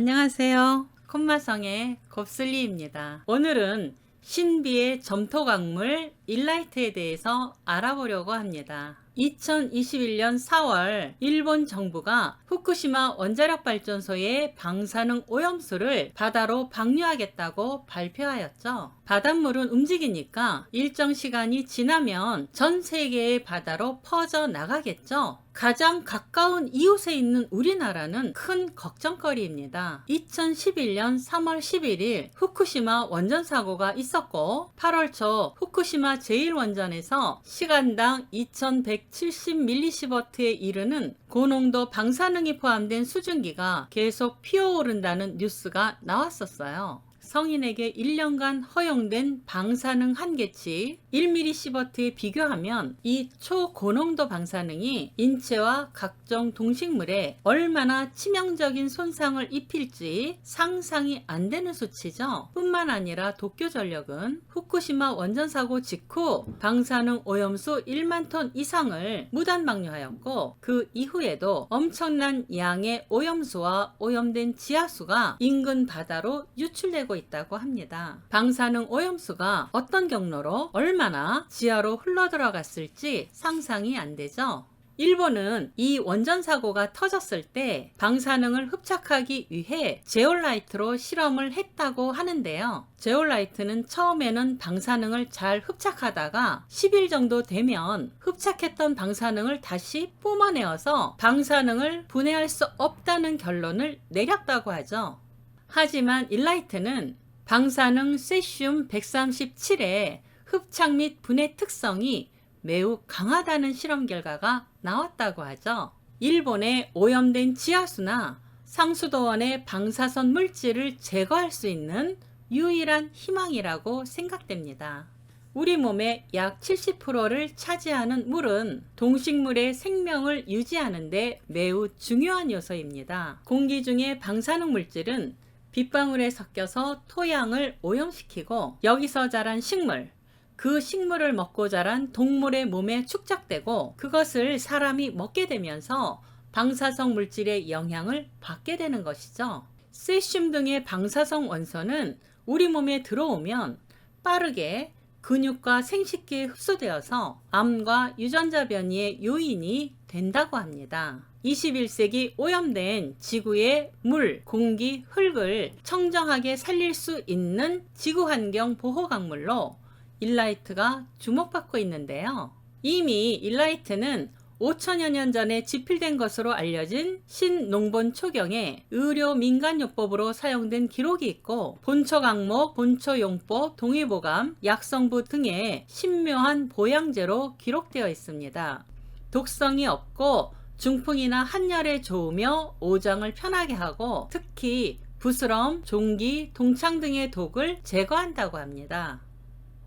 안녕하세요. 콤마성의 곱슬리입니다. 오늘은 신비의 점토광물 일라이트에 대해서 알아보려고 합니다. 2021년 4월 일본 정부가 후쿠시마 원자력발전소의 방사능 오염수를 바다로 방류하겠다고 발표하였죠. 바닷물은 움직이니까 일정 시간이 지나면 전 세계의 바다로 퍼져 나가겠죠. 가장 가까운 이웃에 있는 우리나라는 큰 걱정거리입니다. 2011년 3월 11일 후쿠시마 원전 사고가 있었고 8월 초 후쿠시마 제1원전에서 시간당 2170mS에 이르는 고농도 방사능이 포함된 수증기가 계속 피어오른다는 뉴스가 나왔었어요. 성인에게 1년간 허용된 방사능 한계치 1mS에 비교하면 이 초고농도 방사능이 인체와 각종 동식물에 얼마나 치명적인 손상을 입힐지 상상이 안 되는 수치죠. 뿐만 아니라 도쿄전력은 후쿠시마 원전 사고 직후 방사능 오염수 1만 톤 이상을 무단 방류하였고 그 이후에도 엄청난 양의 오염수와 오염된 지하수가 인근 바다로 유출되고 있다고 합니다. 방사능 오염수가 어떤 경로로 얼마나 지하로 흘러들어갔을지 상상이 안 되죠. 일본은 이 원전 사고가 터졌을 때 방사능을 흡착하기 위해 제올라이트로 실험을 했다고 하는데요. 제올라이트는 처음에는 방사능을 잘 흡착하다가 10일 정도 되면 흡착했던 방사능을 다시 뿜어내어서 방사능을 분해할 수 없다는 결론을 내렸다고 하죠. 하지만 일라이트는 방사능 세슘 137의 흡착 및 분해 특성이 매우 강하다는 실험 결과가 나왔다고 하죠. 일본의 오염된 지하수나 상수도원의 방사선 물질을 제거할 수 있는 유일한 희망이라고 생각됩니다. 우리 몸의 약 70%를 차지하는 물은 동식물의 생명을 유지하는 데 매우 중요한 요소입니다. 공기 중의 방사능 물질은 빗방울에 섞여서 토양을 오염시키고 여기서 자란 식물, 그 식물을 먹고 자란 동물의 몸에 축적되고 그것을 사람이 먹게 되면서 방사성 물질의 영향을 받게 되는 것이죠. 세슘 등의 방사성 원소는 우리 몸에 들어오면 빠르게 근육과 생식기에 흡수되어서 암과 유전자 변이의 요인이 된다고 합니다. 21세기 오염된 지구의 물, 공기, 흙을 청정하게 살릴 수 있는 지구환경 보호광물로 일라이트가 주목받고 있는데요. 이미 일라이트는 5천여 년 전에 지필된 것으로 알려진 신농본 초경에 의료민간요법으로 사용된 기록이 있고 본초강목, 본초용법, 동의보감, 약성부 등의 신묘한 보양제로 기록되어 있습니다. 독성이 없고 중풍이나 한열에 좋으며 오장을 편하게 하고 특히 부스럼, 종기, 동창 등의 독을 제거한다고 합니다.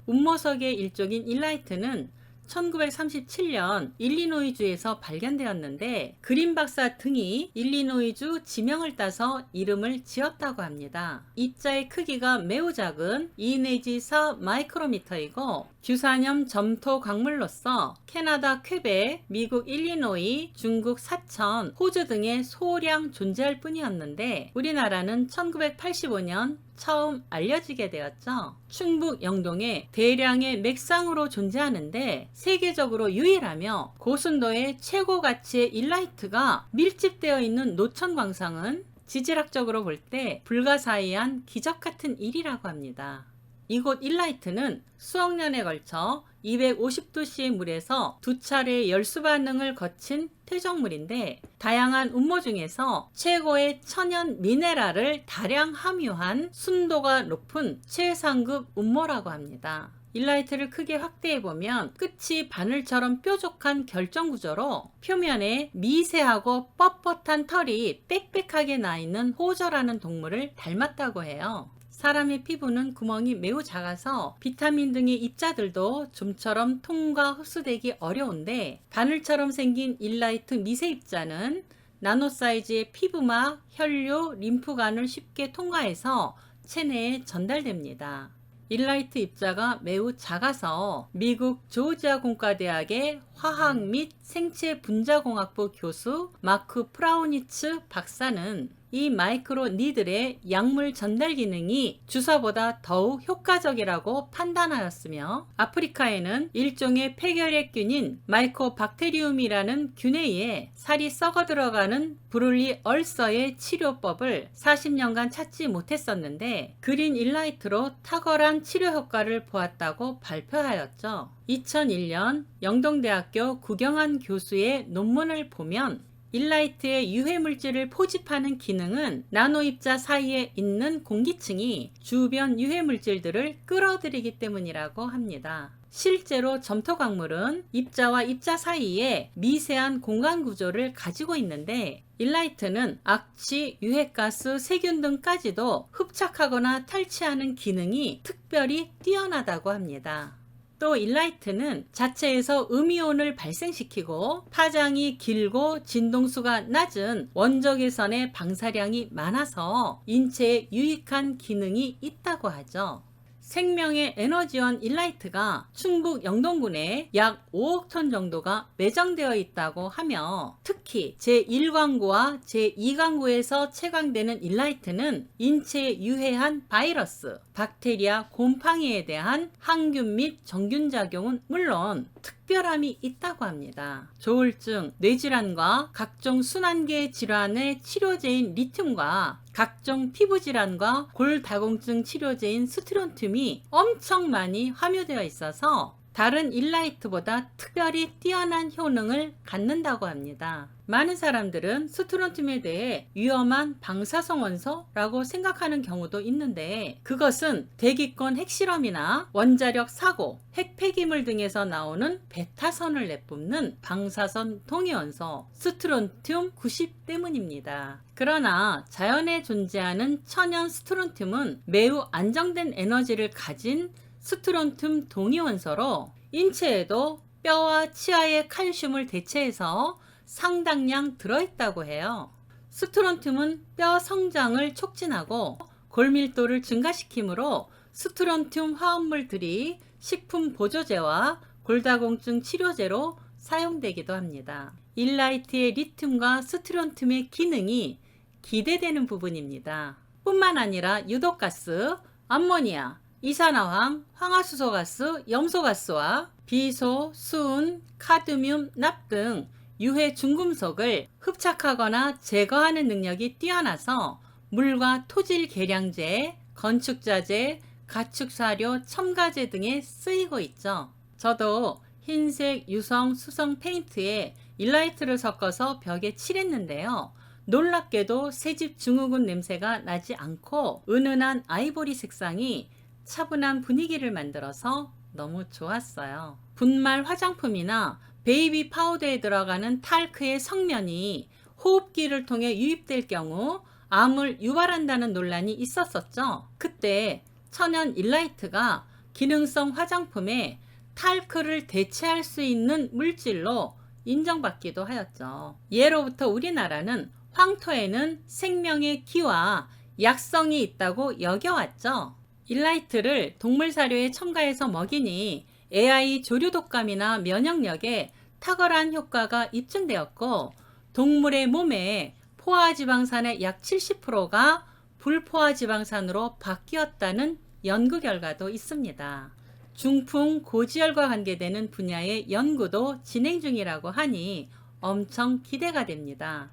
운모석의 일종인 일라이트는 1937년 일리노이주에서 발견되었는데 그린 박사 등이 일리노이주 지명을 따서 이름을 지었다고 합니다. 입자의 크기가 매우 작은 2 내지 4 마이크로미터이고 규산염 점토 광물로서 캐나다 퀘벡, 미국 일리노이, 중국 사천, 호주 등의 소량 존재할 뿐이었는데 우리나라는 1985년 처음 알려지게 되었죠. 충북 영동에 대량의 맥상으로 존재하는데 세계적으로 유일하며 고순도의 최고 가치의 일라이트가 밀집되어 있는 노천 광상은 지질학적으로 볼 때 불가사의한 기적 같은 일이라고 합니다. 이곳 일라이트는 수억 년에 걸쳐 250도씨의 물에서 두 차례의 열수 반응을 거친 퇴적물인데 다양한 운모 중에서 최고의 천연 미네랄을 다량 함유한 순도가 높은 최상급 운모라고 합니다. 일라이트를 크게 확대해 보면 끝이 바늘처럼 뾰족한 결정 구조로 표면에 미세하고 뻣뻣한 털이 빽빽하게 나 있는 호저라는 동물을 닮았다고 해요. 사람의 피부는 구멍이 매우 작아서 비타민 등의 입자들도 좀처럼 통과 흡수되기 어려운데 바늘처럼 생긴 일라이트 미세 입자는 나노 사이즈의 피부막, 혈류, 림프관을 쉽게 통과해서 체내에 전달됩니다. 일라이트 입자가 매우 작아서 미국 조지아 공과대학의 화학 및 생체 분자공학부 교수 마크 프라우니츠 박사는 이 마이크로 니들의 약물 전달 기능이 주사보다 더욱 효과적이라고 판단하였으며, 아프리카에는 일종의 폐결핵균인 마이코박테리움이라는 균에 의해 살이 썩어 들어가는 브룰리 얼서의 치료법을 40년간 찾지 못했었는데 그린 일라이트로 탁월한 치료 효과를 보았다고 발표하였죠. 2001년 영동대학교 구경한 교수의 논문을 보면 일라이트의 유해물질을 포집하는 기능은 나노입자 사이에 있는 공기층이 주변 유해물질들을 끌어들이기 때문이라고 합니다. 실제로 점토광물은 입자와 입자 사이에 미세한 공간 구조를 가지고 있는데 일라이트는 악취, 유해가스, 세균 등까지도 흡착하거나 탈취하는 기능이 특별히 뛰어나다고 합니다. 또 일라이트는 자체에서 음이온을 발생시키고 파장이 길고 진동수가 낮은 원적외선의 방사량이 많아서 인체에 유익한 기능이 있다고 하죠. 생명의 에너지원 일라이트가 충북 영동군에 약 5억 톤 정도가 매장되어 있다고 하며 특히 제1광구와 제2광구에서 채광되는 일라이트는 인체에 유해한 바이러스, 박테리아, 곰팡이에 대한 항균 및 정균작용은 물론 특별함이 있다고 합니다. 조울증, 뇌질환과 각종 순환계 질환의 치료제인 리튬과 각종 피부질환과 골다공증 치료제인 스트론튬이 엄청 많이 함유되어 있어서 다른 일라이트보다 특별히 뛰어난 효능을 갖는다고 합니다. 많은 사람들은 스트론튬에 대해 위험한 방사성 원소라고 생각하는 경우도 있는데 그것은 대기권 핵실험이나 원자력 사고, 핵 폐기물 등에서 나오는 베타선을 내뿜는 방사선 동위원소 스트론튬 90 때문입니다. 그러나 자연에 존재하는 천연 스트론튬은 매우 안정된 에너지를 가진 스트론튬 동위원소로 인체에도 뼈와 치아의 칼슘을 대체해서 상당량 들어있다고 해요. 스트론튬은 뼈 성장을 촉진하고 골밀도를 증가시키므로 스트론튬 화합물들이 식품 보조제와 골다공증 치료제로 사용되기도 합니다. 일라이트의 리튬과 스트론튬의 기능이 기대되는 부분입니다. 뿐만 아니라 유독가스, 암모니아, 이산화황, 황화수소가스, 염소가스와 비소, 수은, 카드뮴, 납 등 유해 중금속을 흡착하거나 제거하는 능력이 뛰어나서 물과 토질 계량제, 건축자재, 가축사료, 첨가제 등에 쓰이고 있죠. 저도 흰색 유성 수성 페인트에 일라이트를 섞어서 벽에 칠했는데요. 놀랍게도 새집 증후군 냄새가 나지 않고 은은한 아이보리 색상이 차분한 분위기를 만들어서 너무 좋았어요. 분말 화장품이나 베이비 파우더에 들어가는 탈크의 성면이 호흡기를 통해 유입될 경우 암을 유발한다는 논란이 있었었죠. 그때 천연 일라이트가 기능성 화장품에 탈크를 대체할 수 있는 물질로 인정받기도 하였죠. 예로부터 우리나라는 황토에는 생명의 기와 약성이 있다고 여겨왔죠. 일라이트를 동물 사료에 첨가해서 먹이니 AI 조류 독감이나 면역력에 탁월한 효과가 입증되었고 동물의 몸에 포화지방산의 약 70%가 불포화지방산으로 바뀌었다는 연구 결과도 있습니다. 중풍, 고지혈과 관계되는 분야의 연구도 진행 중이라고 하니 엄청 기대가 됩니다.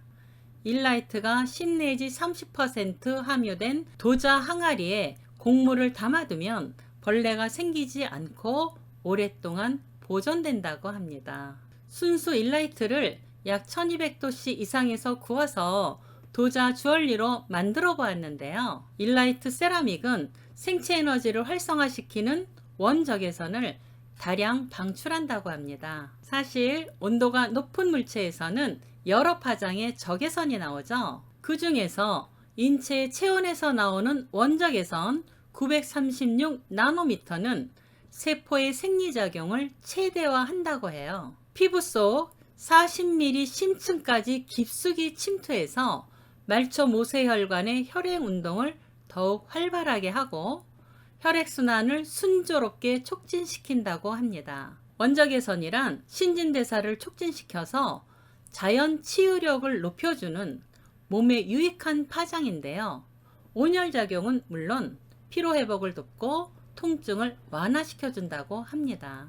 일라이트가 10 내지 30% 함유된 도자 항아리에 곡물을 담아두면 벌레가 생기지 않고 오랫동안 보존된다고 합니다. 순수 일라이트를 약 1200도씨 이상에서 구워서 도자 주얼리로 만들어 보았는데요. 일라이트 세라믹은 생체 에너지를 활성화시키는 원적외선을 다량 방출한다고 합니다. 사실 온도가 높은 물체에서는 여러 파장의 적외선이 나오죠. 그 중에서 인체의 체온에서 나오는 원적외선 936 나노미터는 세포의 생리작용을 최대화한다고 해요. 피부 속 40mm 심층까지 깊숙이 침투해서 말초 모세혈관의 혈액 운동을 더욱 활발하게 하고 혈액순환을 순조롭게 촉진시킨다고 합니다. 원적외선이란 신진대사를 촉진시켜서 자연 치유력을 높여주는 몸에 유익한 파장인데요. 온열작용은 물론 피로회복을 돕고 통증을 완화시켜준다고 합니다.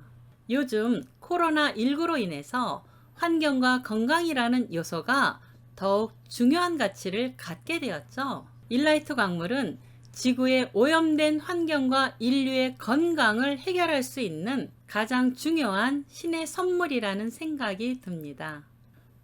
요즘 코로나19로 인해서 환경과 건강이라는 요소가 더욱 중요한 가치를 갖게 되었죠. 일라이트 광물은 지구의 오염된 환경과 인류의 건강을 해결할 수 있는 가장 중요한 신의 선물이라는 생각이 듭니다.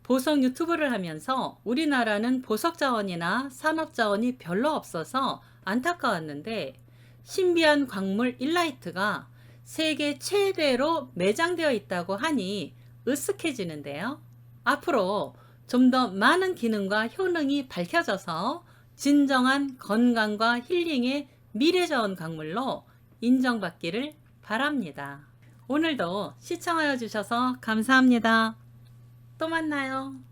보석 유튜브를 하면서 우리나라는 보석 자원이나 산업 자원이 별로 없어서 안타까웠는데 신비한 광물 일라이트가 세계 최대로 매장되어 있다고 하니 으쓱해지는데요. 앞으로 좀 더 많은 기능과 효능이 밝혀져서 진정한 건강과 힐링의 미래자원 광물로 인정받기를 바랍니다. 오늘도 시청하여 주셔서 감사합니다. 또 만나요.